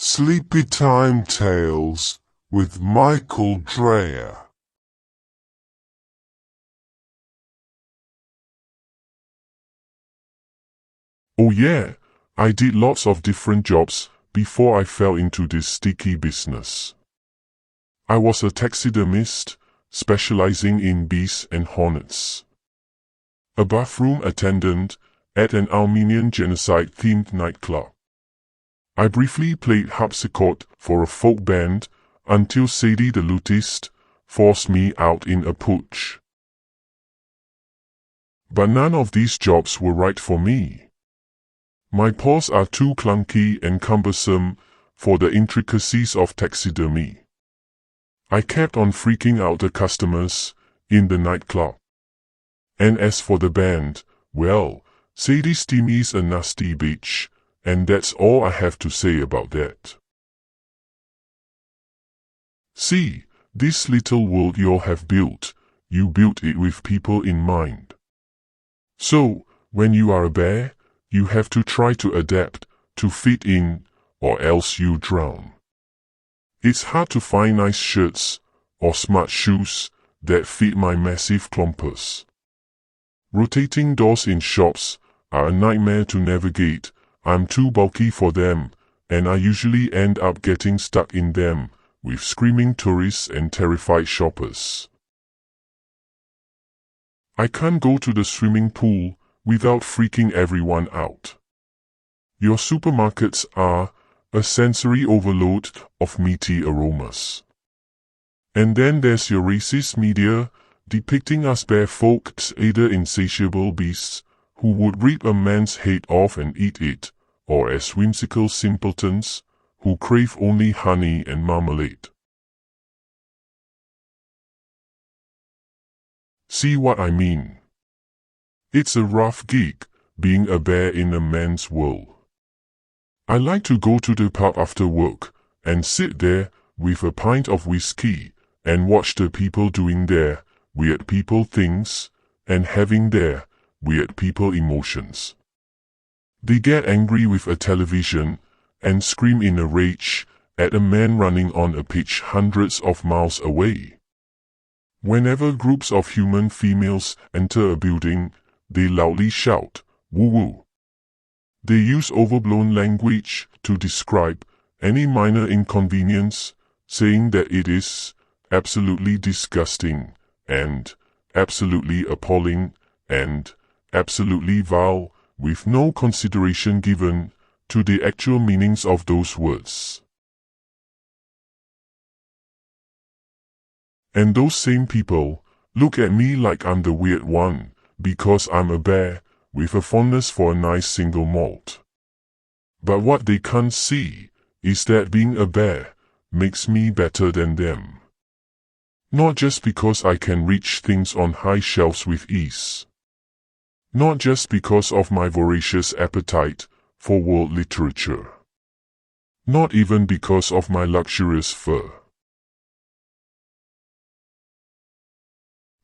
Sleepytime Tales with Michael Dreher. Oh yeah, I did lots of different jobs before I fell into this sticky business. I was a taxidermist, specializing in bees and hornets. A bathroom attendant at an Armenian genocide-themed nightclub. I briefly played harpsichord for a folk band until Sadie the lutist forced me out in a putsch. But none of these jobs were right for me. My paws are too clunky and cumbersome for the intricacies of taxidermy. I kept on freaking out the customers in the nightclub. And as for the band, well, Sadie Steamy's a nasty bitch, and that's all I have to say about that. See, this little world you have built, you built it with people in mind. So, when you are a bear, you have to try to adapt, to fit in, or else you drown. It's hard to find nice shirts, or smart shoes, that fit my massive clumpers. Rotating doors in shops are a nightmare to navigate. I'm too bulky for them, and I usually end up getting stuck in them, with screaming tourists and terrified shoppers. I can't go to the swimming pool without freaking everyone out. Your supermarkets are a sensory overload of meaty aromas. And then there's your racist media, depicting us bear folks either insatiable beasts who would rip a man's head off and eat it, or as whimsical simpletons who crave only honey and marmalade. See what I mean? It's a rough gig, being a bear in a man's world. I like to go to the pub after work, and sit there, with a pint of whiskey, and watch the people doing their weird people things, and having their weird people emotions. They get angry with a television, and scream in a rage at a man running on a pitch hundreds of miles away. Whenever groups of human females enter a building, they loudly shout, "Woo-woo." They use overblown language to describe any minor inconvenience, saying that it is absolutely disgusting, and absolutely appalling, and absolutely vile, with no consideration given to the actual meanings of those words. And those same people look at me like I'm the weird one, because I'm a bear, with a fondness for a nice single malt. But what they can't see is that being a bear makes me better than them. Not just because I can reach things on high shelves with ease. Not just because of my voracious appetite for world literature. Not even because of my luxurious fur.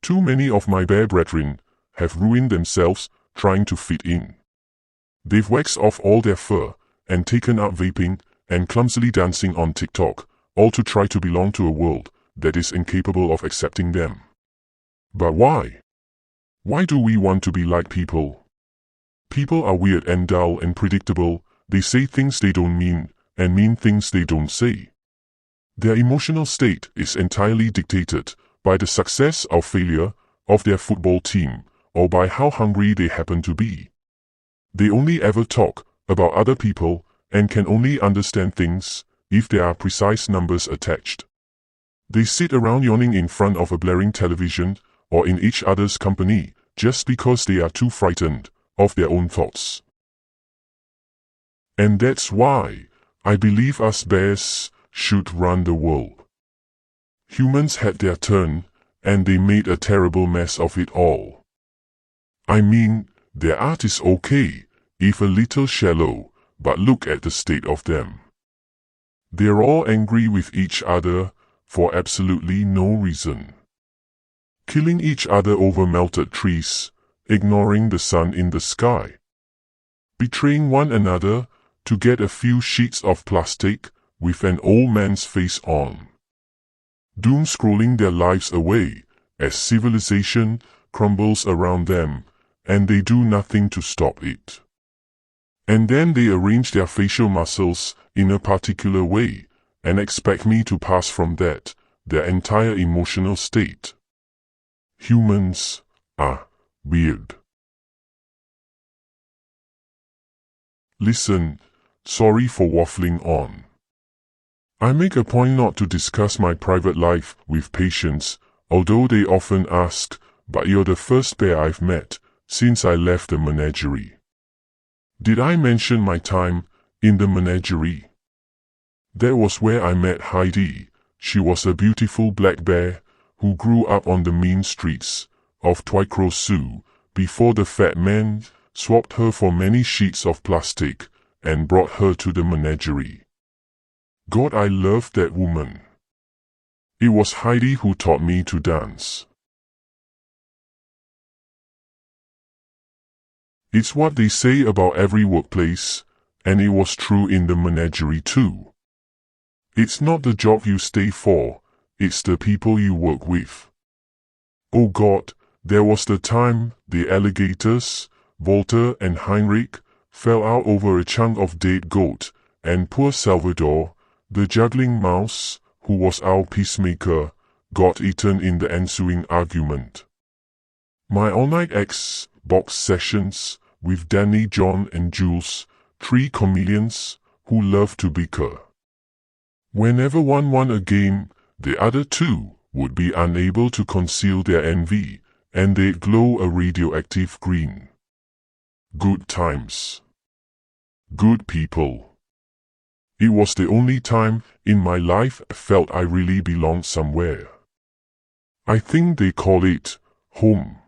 Too many of my bear brethren have ruined themselves trying to fit in. They've waxed off all their fur and taken up vaping and clumsily dancing on TikTok, all to try to belong to a world that is incapable of accepting them. But why? Why do we want to be like people? People are weird and dull and predictable. They say things they don't mean, and mean things they don't say. Their emotional state is entirely dictated by the success or failure of their football team, or by how hungry they happen to be. They only ever talk about other people, and can only understand things if there are precise numbers attached. They sit around yawning in front of a blaring television, or in each other's company, just because they are too frightened of their own thoughts. And that's why I believe us bears should run the world. Humans had their turn, and they made a terrible mess of it all. I mean, their art is okay, if a little shallow, but look at the state of them. They're all angry with each other for absolutely no reason. Killing each other over melted trees, ignoring the sun in the sky. Betraying one another to get a few sheets of plastic with an old man's face on. Doom scrolling their lives away, as civilization crumbles around them, and they do nothing to stop it. And then they arrange their facial muscles in a particular way, and expect me to pass from that, their entire emotional state. Humans are weird. Listen, sorry for waffling on. I make a point not to discuss my private life with patients, although they often ask, but you're the first bear I've met since I left the menagerie. Did I mention my time in the menagerie? That was where I met Heidi. She was a beautiful black bear who grew up on the mean streets of Twycross Zoo before the fat man swapped her for many sheets of plastic and brought her to the menagerie. God, I loved that woman. It was Heidi who taught me to dance. It's what they say about every workplace, and it was true in the menagerie too. It's not the job you stay for, it's the people you work with. Oh God, there was the time the alligators, Walter and Heinrich, fell out over a chunk of dead goat, and poor Salvador, the juggling mouse, who was our peacemaker, got eaten in the ensuing argument. My all-night Xbox sessions with Danny, John and Jules, 3 comedians who love to bicker. Whenever one won a game, the other 2 would be unable to conceal their envy, and they'd glow a radioactive green. Good times. Good people. It was the only time in my life I felt I really belonged somewhere. I think they call it home.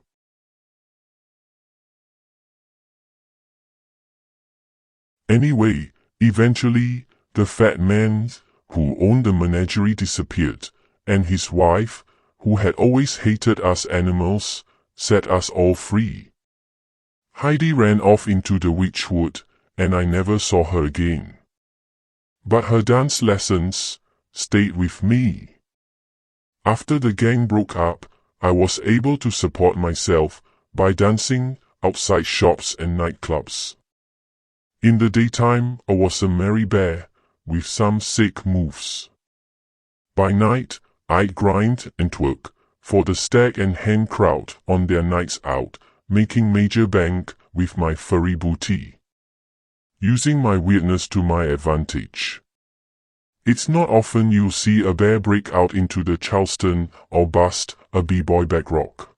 Anyway, eventually, the fat man who owned the menagerie disappeared, and his wife, who had always hated us animals, set us all free. Heidi ran off into the witchwood, and I never saw her again. But her dance lessons stayed with me. After the gang broke up, I was able to support myself by dancing outside shops and nightclubs. In the daytime, I was a merry bear with some sick moves. By night, I'd grind and twerk for the stag and hen crowd on their nights out, making major bank with my furry booty. Using my weirdness to my advantage. It's not often you'll see a bear break out into the Charleston or bust a b-boy back rock.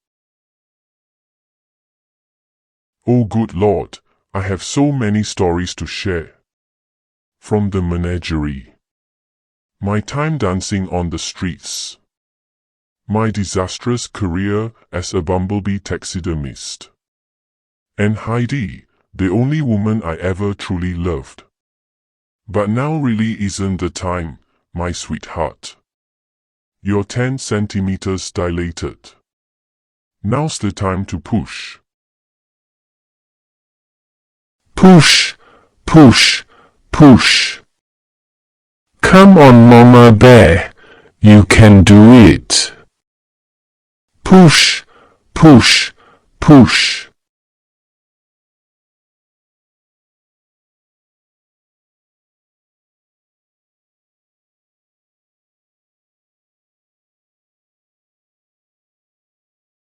Oh good Lord, I have so many stories to share. From the menagerie. My time dancing on the streets. My disastrous career as a bumblebee taxidermist. And Heidi, the only woman I ever truly loved. But now really isn't the time, my sweetheart. You're 10 centimeters dilated. Now's the time to push. Push, push, push. Come on, Mama Bear, you can do it. Push, push, push.